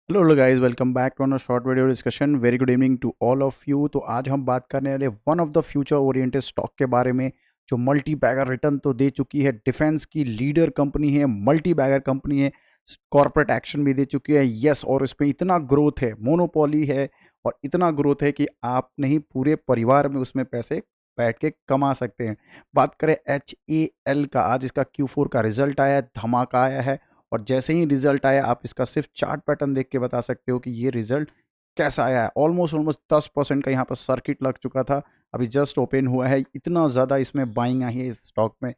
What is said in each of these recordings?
Hello hello guys, welcome back to another short video discussion. Very good evening to all of you. तो आज हम बात करने वाले one of the future oriented stock के बारे में, जो मल्टी बैगर रिटर्न तो दे चुकी है, डिफेंस की लीडर कंपनी है, मल्टी बैगर कंपनी है, कॉर्पोरेट एक्शन भी दे चुकी है। यस, और इसमें इतना ग्रोथ है, मोनोपोली है, और इतना ग्रोथ है कि आप नहीं पूरे परिवार में उसमें पैसे बैठ के कमा सकते हैं। बात करें HAL का, आज इसका Q4 का रिजल्ट आया है, धमाका आया है। और जैसे ही रिजल्ट आया, आप इसका सिर्फ चार्ट पैटर्न देख के बता सकते हो कि ये रिजल्ट कैसा आया है। ऑलमोस्ट ऑलमोस्ट 10% का यहाँ पर सर्किट लग चुका था, अभी जस्ट ओपन हुआ है। इतना ज़्यादा इसमें बाइंग आई है इस स्टॉक में,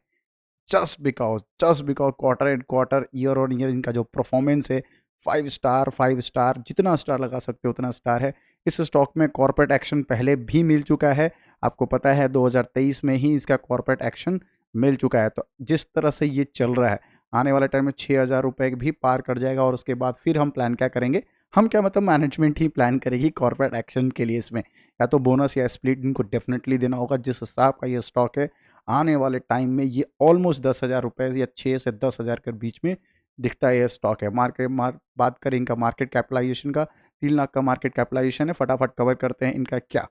just because quarter and quarter, year on year इनका जो परफॉर्मेंस है, 5 स्टार 5 स्टार, जितना स्टार लगा सकते हो उतना स्टार है। इस स्टॉक में कॉर्पोरेट एक्शन पहले भी मिल चुका है, आपको पता है 2023 में ही इसका कॉर्पोरेट एक्शन मिल चुका है। तो जिस तरह से ये चल रहा है, आने वाले टाइम में 6,000 रुपये भी पार कर जाएगा। और उसके बाद फिर हम प्लान क्या करेंगे, हम क्या मतलब मैनेजमेंट ही प्लान करेगी कॉर्पोरेट एक्शन के लिए। इसमें या तो बोनस या स्प्लिट इनको डेफिनेटली देना होगा। जिस हिसाब का ये स्टॉक है, आने वाले टाइम में ये ऑलमोस्ट 10,000 रुपये या 6 से 10,000 के बीच में दिखता है ये स्टॉक है। बात करें इनका मार्केट कैपिटलाइजेशन का, 3 लाख का मार्केट कैपिटलाइजेशन है। फटाफट कवर करते हैं इनका क्या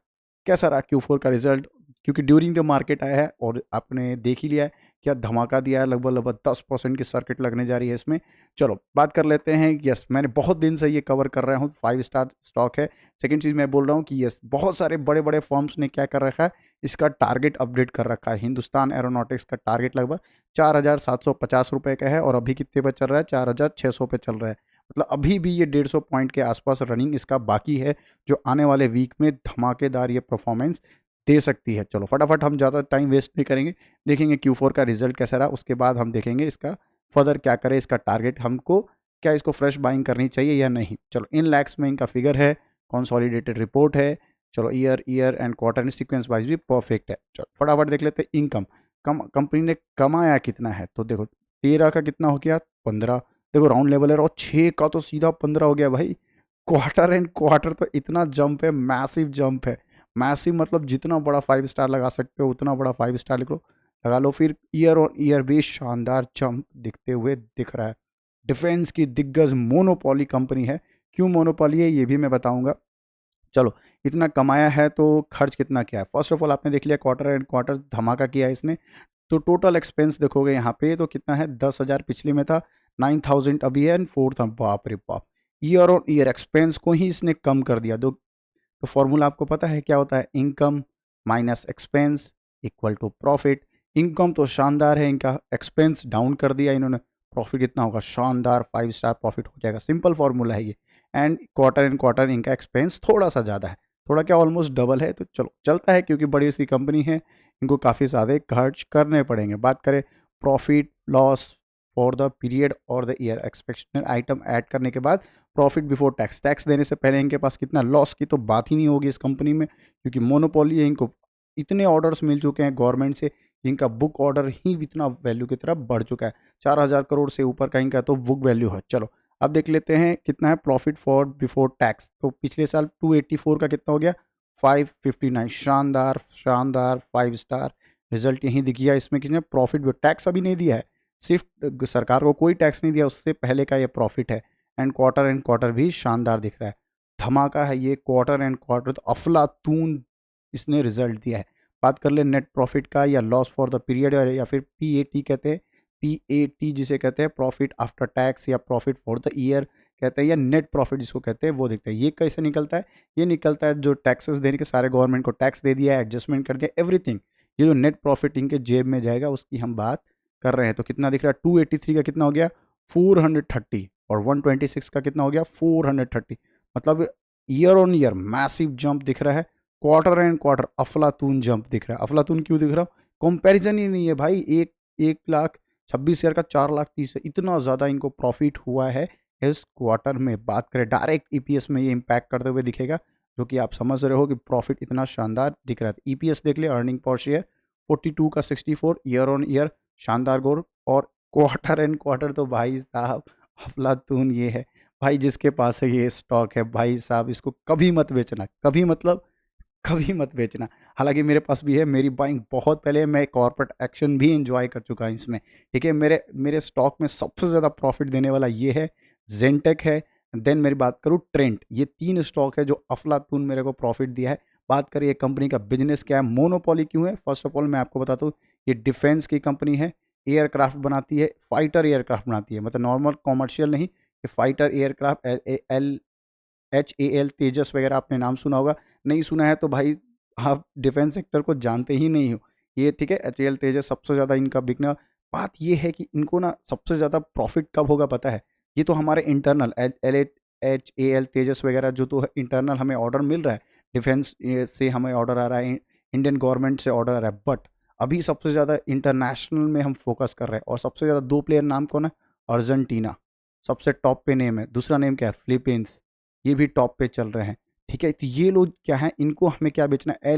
कैसा रहा Q4 का रिजल्ट, क्योंकि ड्यूरिंग द मार्केट आया है और आपने देख ही लिया है क्या धमाका दिया है। लगभग लगभग 10% की सर्किट लगने जा रही है इसमें। चलो बात कर लेते हैं। यस, मैंने बहुत दिन से ये कवर कर रहा हूँ, 5 स्टार स्टॉक है। सेकंड चीज़ मैं बोल रहा हूँ कि यस, बहुत सारे बड़े बड़े फर्म्स ने क्या कर रखा है, इसका टारगेट अपडेट कर रखा है। हिंदुस्तान एरोनॉटिक्स का टारगेट लगभग 4,750 रुपये का है, और अभी कितने पे चल रहा है, 4,600 पे चल रहा है। मतलब अभी भी ये 150 पॉइंट के आसपास रनिंग इसका बाकी है, जो आने वाले वीक में धमाकेदार ये परफॉर्मेंस दे सकती है। चलो फटाफट, हम ज़्यादा टाइम वेस्ट नहीं करेंगे, देखेंगे Q4 का रिजल्ट कैसा रहा। उसके बाद हम देखेंगे इसका फर्दर क्या करें, इसका टारगेट हमको क्या, इसको फ्रेश बाइंग करनी चाहिए या नहीं। चलो इन लैक्स में इनका फिगर है, कंसोलिडेटेड रिपोर्ट है। चलो year and quarter sequence wise भी परफेक्ट है। चलो फटाफट देख लेते हैं इनकम। कंपनी ने कमाया कितना है, तो देखो 13 का कितना हो गया, 15। देखो राउंड लेवल है, और 6 का तो सीधा 15 हो गया भाई। क्वार्टर एंड क्वार्टर तो इतना जंप है, मैसिव जंप है। मैसिव मतलब जितना बड़ा 5 स्टार लगा सकते हो उतना बड़ा 5 स्टार लगा लो। फिर ईयर ऑन ईयर भी शानदार जंप दिखते हुए दिख रहा है। डिफेंस की दिग्गज मोनोपोली कंपनी है। क्यों मोनोपोली है ये भी मैं बताऊंगा। चलो, इतना कमाया है तो खर्च कितना किया है। फर्स्ट ऑफ ऑल आपने देख लिया, क्वार्टर एंड क्वार्टर धमाका किया है इसने। तो टोटल एक्सपेंस देखोगे यहाँ पे तो कितना है, 10,000 पिछले में था, 9,000 अभी है, एंड 4 था। बाप रे बाप, ईयर ऑन ईयर एक्सपेंस को ही इसने कम कर दिया। तो फॉर्मूला आपको पता है क्या होता है, income minus expense equal to profit. Income तो शानदार है इनका, एक्सपेंस डाउन कर दिया इन्होंने, प्रॉफिट कितना होगा, शानदार 5 स्टार प्रॉफिट हो जाएगा। सिंपल फॉर्मूला है ये। एंड क्वार्टर इनका एक्सपेंस थोड़ा सा ज़्यादा है, थोड़ा क्या ऑलमोस्ट डबल है। तो चलो चलता है, क्योंकि बड़ी सी कंपनी है, इनको काफ़ी ज़्यादा खर्च करने पड़ेंगे। बात करें profit loss for the period और the year, expected item add करने के बाद प्रॉफिट बिफोर टैक्स, टैक्स देने से पहले इनके पास कितना, लॉस की तो बात ही नहीं होगी इस कंपनी में, क्योंकि मोनोपोली है। इनको इतने ऑर्डर्स मिल चुके हैं गवर्नमेंट से, इनका बुक ऑर्डर ही इतना वैल्यू की तरफ बढ़ चुका है। 4,000 करोड़ से ऊपर का इनका तो बुक वैल्यू है। चलो अब देख लेते हैं कितना है प्रॉफिट फॉर बिफोर टैक्स। तो पिछले साल 284 का कितना हो गया, 559। शानदार शानदार 5 स्टार रिजल्ट यहीं दिख गया। इसमें किसने प्रॉफिट, टैक्स अभी नहीं दिया है, सिर्फ सरकार को कोई टैक्स नहीं दिया, उससे पहले का ये प्रॉफिट है। एंड क्वार्टर भी शानदार दिख रहा है, धमाका है ये। क्वार्टर एंड क्वार्टर तो अफलातून इसने रिजल्ट दिया है। बात कर ले नेट प्रॉफिट का, या लॉस फॉर द पीरियड, या फिर PAT कहते हैं, PAT जिसे कहते हैं प्रॉफिट आफ्टर टैक्स, या प्रॉफिट फॉर द ईयर कहते हैं, या नेट प्रॉफिट जिसको कहते हैं, वो दिखता है। ये कैसे निकलता है, ये निकलता है जो टैक्सेस देने के, सारे गवर्नमेंट को टैक्स दे दिया है, एडजस्टमेंट कर दिया, एवरीथिंग। ये जो नेट प्रॉफिट इनके जेब में जाएगा उसकी हम बात कर रहे हैं। तो कितना दिख रहा है, 283 का कितना हो गया, 430, और 126 का कितना हो गया, 430। मतलब year on year massive jump दिख रहा है। क्वार्टर एंड क्वार्टर अफलातून जंप दिख रहा है। अफलातून क्यों दिख रहा है, कंपैरिजन ही नहीं है भाई। 1,26,000 का 4,30,000 है, इतना ज़्यादा इनको प्रॉफिट हुआ है इस क्वार्टर में। बात करें डायरेक्ट EPS में, ये इम्पैक्ट करते हुए दिखेगा, जो कि आप समझ रहे हो कि प्रॉफिट इतना शानदार दिख रहा है। EPS देख ले, अर्निंग पर शेयर 42 का 64, ईयर ऑन ईयर शानदार ग्रोथ। और क्वार्टर एंड क्वार्टर तो भाई साहब अफलातून ये है। भाई जिसके पास है ये स्टॉक है, भाई साहब इसको कभी मत बेचना, कभी मतलब कभी मत बेचना। हालांकि मेरे पास भी है, मेरी बाइंग बहुत पहले है, मैं कॉर्पोरेट एक्शन भी एंजॉय कर चुका हूँ इसमें। ठीक है, मेरे मेरे स्टॉक में सबसे ज़्यादा प्रॉफिट देने वाला ये है, जेनटेक है, देन मेरी बात करूँ ट्रेंट, ये 3 स्टॉक है जो अफलातून मेरे को प्रॉफिट दिया है। बात करिए कंपनी का बिजनेस क्या है, मोनोपोली क्यों है? फर्स्ट ऑफ ऑल मैं आपको बताता हूँ, ये डिफेंस की कंपनी है, एयरक्राफ्ट बनाती है, फाइटर एयरक्राफ्ट बनाती है, मतलब नॉर्मल कॉमर्शियल नहीं, ये फाइटर एयरक्राफ्ट HAL तेजस वगैरह आपने नाम सुना होगा, नहीं सुना है तो भाई आप डिफेंस सेक्टर को जानते ही नहीं हो। ये ठीक है, HAL तेजस सबसे ज़्यादा इनका बिकना। बात ये है कि इनको ना सबसे ज़्यादा प्रॉफिट कब होगा पता है? ये तो हमारे इंटरनल HAL तेजस वगैरह जो तो इंटरनल हमें ऑर्डर मिल रहा है, डिफेंस से हमें ऑर्डर आ रहा है, इंडियन गवर्नमेंट से ऑर्डर आ रहा है, बट अभी सबसे ज़्यादा इंटरनेशनल में हम फोकस कर रहे हैं। और सबसे ज़्यादा 2 प्लेयर नाम कौन है? अर्जेंटीना सबसे टॉप पे नेम है, दूसरा नेम क्या है? फिलीपींस, ये भी टॉप पे चल रहे हैं। ठीक है, तो ये लोग क्या हैं, इनको हमें क्या बेचना है?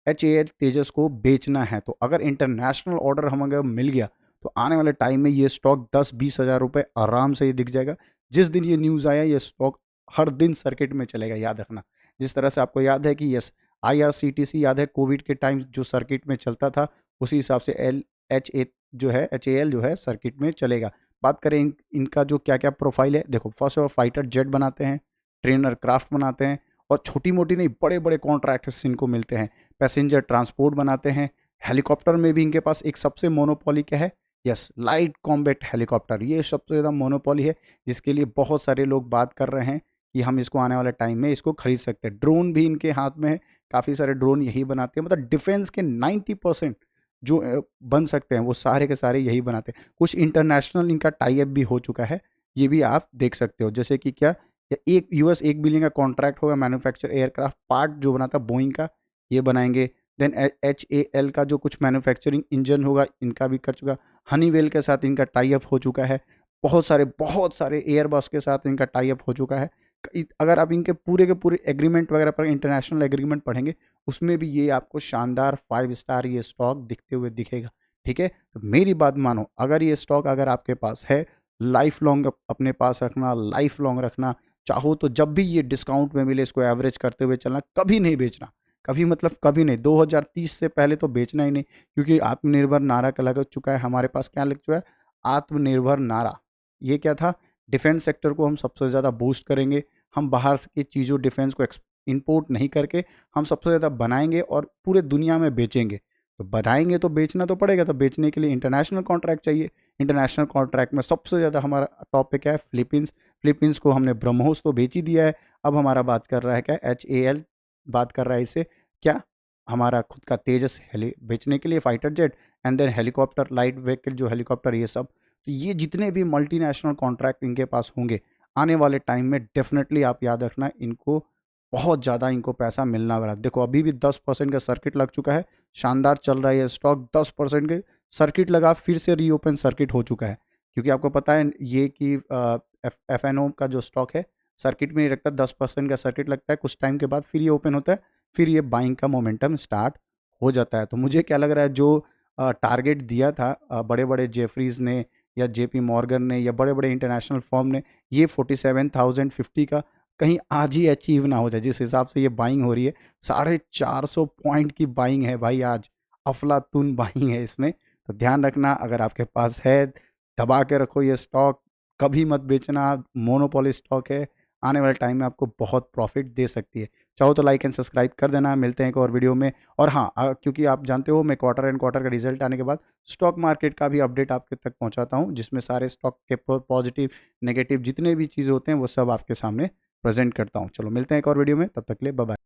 HAL तेजस को बेचना है। तो अगर इंटरनेशनल ऑर्डर हम अगर मिल गया तो आने वाले टाइम में ये स्टॉक 10-20 हज़ार रुपये आराम से ये दिख जाएगा। जिस दिन ये न्यूज़ आया, ये स्टॉक हर दिन सर्किट में चलेगा, याद रखना। जिस तरह से आपको याद है कि यस, IRCTC याद है कोविड के टाइम जो सर्किट में चलता था, उसी हिसाब से HAL जो है सर्किट में चलेगा। बात करें इनका जो क्या-क्या प्रोफ़ाइल है, देखो first of all fighter jet बनाते हैं, ट्रेनर क्राफ्ट बनाते हैं, और छोटी-मोटी नहीं बड़े-बड़े कॉन्ट्रैक्ट्स इनको मिलते हैं। पैसेंजर ट्रांसपोर्ट बनाते हैं, हेलीकॉप्टर में भी इनके पास एक सबसे मोनोपोली क्या है? यस, लाइट कॉम्बैट हेलीकॉप्टर, ये सबसे ज़्यादा मोनोपोली है, जिसके लिए बहुत सारे लोग बात कर रहे हैं कि हम इसको आने वाले टाइम में इसको खरीद सकते हैं। ड्रोन भी इनके हाथ में है, काफ़ी सारे ड्रोन यही बनाते हैं, मतलब डिफेंस के 90% जो बन सकते हैं वो सारे के सारे यही बनाते हैं। कुछ इंटरनेशनल इनका टाई अप भी हो चुका है, ये भी आप देख सकते हो। जैसे कि क्या, या एक US 1 बिलियन का कॉन्ट्रैक्ट होगा, मैन्युफैक्चर एयरक्राफ्ट पार्ट जो बनाता है बोइंग का, ये बनाएंगे। देन HAL का जो कुछ मैन्युफैक्चरिंग इंजन होगा, इनका भी कर चुका। हनीवेल के साथ इनका टाई अप हो चुका है। बहुत सारे एयरबस के साथ इनका टाई अप हो चुका है। अगर आप इनके पूरे के पूरे एग्रीमेंट वगैरह पर इंटरनेशनल एग्रीमेंट पढ़ेंगे, उसमें भी ये आपको शानदार 5 स्टार ये स्टॉक दिखते हुए दिखेगा। ठीक है, तो मेरी बात मानो, अगर ये स्टॉक अगर आपके पास है, लाइफ लॉन्ग अपने पास रखना, लाइफ लॉन्ग रखना चाहो तो जब भी ये डिस्काउंट में मिले इसको एवरेज करते हुए चलना, कभी नहीं बेचना। कभी मतलब कभी नहीं, 2030 से पहले तो बेचना ही नहीं, क्योंकि आत्मनिर्भर नारा का लग चुका है हमारे पास। क्या लग चुका है? आत्मनिर्भर नारा। ये क्या था? डिफेंस सेक्टर को हम सबसे ज़्यादा बूस्ट करेंगे। हम बाहर की चीज़ों डिफेंस को इंपोर्ट नहीं करके हम सबसे ज़्यादा बनाएंगे और पूरे दुनिया में बेचेंगे। तो बनाएंगे तो बेचना तो पड़ेगा, तो बेचने के लिए इंटरनेशनल कॉन्ट्रैक्ट चाहिए। इंटरनेशनल कॉन्ट्रैक्ट में सबसे ज़्यादा हमारा टॉप पे क्या है? फिलीपींस। फिलीपींस को हमने ब्रह्मोस तो बेच ही दिया है। अब हमारा बात कर रहा है क्या? HAL बात कर रहा है इसे क्या? हमारा खुद का तेजस हेली बेचने के लिए, fighter jet, and then helicopter, light vehicle जो हेलीकॉप्टर, ये सब। तो ये जितने भी मल्टीनेशनल कॉन्ट्रैक्ट इनके पास होंगे आने वाले टाइम में, डेफिनेटली आप याद रखना, इनको बहुत ज़्यादा इनको पैसा मिलना वाला है। देखो अभी भी 10% का सर्किट लग चुका है, शानदार चल रहा है ये स्टॉक। 10% के सर्किट लगा, फिर से रीओपन सर्किट हो चुका है, क्योंकि आपको पता है ये कि FNO का जो स्टॉक है सर्किट में नहीं रखता, 10% का सर्किट लगता है, कुछ टाइम के बाद फिर ये ओपन होता है, फिर ये बाइंग का मोमेंटम स्टार्ट हो जाता है। तो मुझे क्या लग रहा है, जो टारगेट दिया था बड़े-बड़े जेफरीज़ ने या JP मॉर्गन ने या बड़े-बड़े इंटरनेशनल फर्म ने, ये 47,050 का कहीं आज ही अचीव ना हो जाए। जिस हिसाब से ये बाइंग हो रही है, 450 पॉइंट की बाइंग है भाई आज, अफलातून बाइंग है इसमें। तो ध्यान रखना, अगर आपके पास है, दबा के रखो ये स्टॉक, कभी मत बेचना, मोनोपोली स्टॉक है, आने वाले टाइम में आपको बहुत प्रॉफिट दे सकती है। चाहो तो लाइक एंड सब्सक्राइब कर देना, मिलते हैं एक और वीडियो में। और हाँ, क्योंकि आप जानते हो मैं क्वार्टर एंड क्वार्टर का रिजल्ट आने के बाद स्टॉक मार्केट का भी अपडेट आपके तक पहुंचाता हूं, जिसमें सारे स्टॉक के पॉजिटिव नेगेटिव जितने भी चीज़ होते हैं वो सब आपके सामने प्रेजेंट करता हूं। चलो मिलते हैं एक और वीडियो में, तब तक के लिए बाय बाय।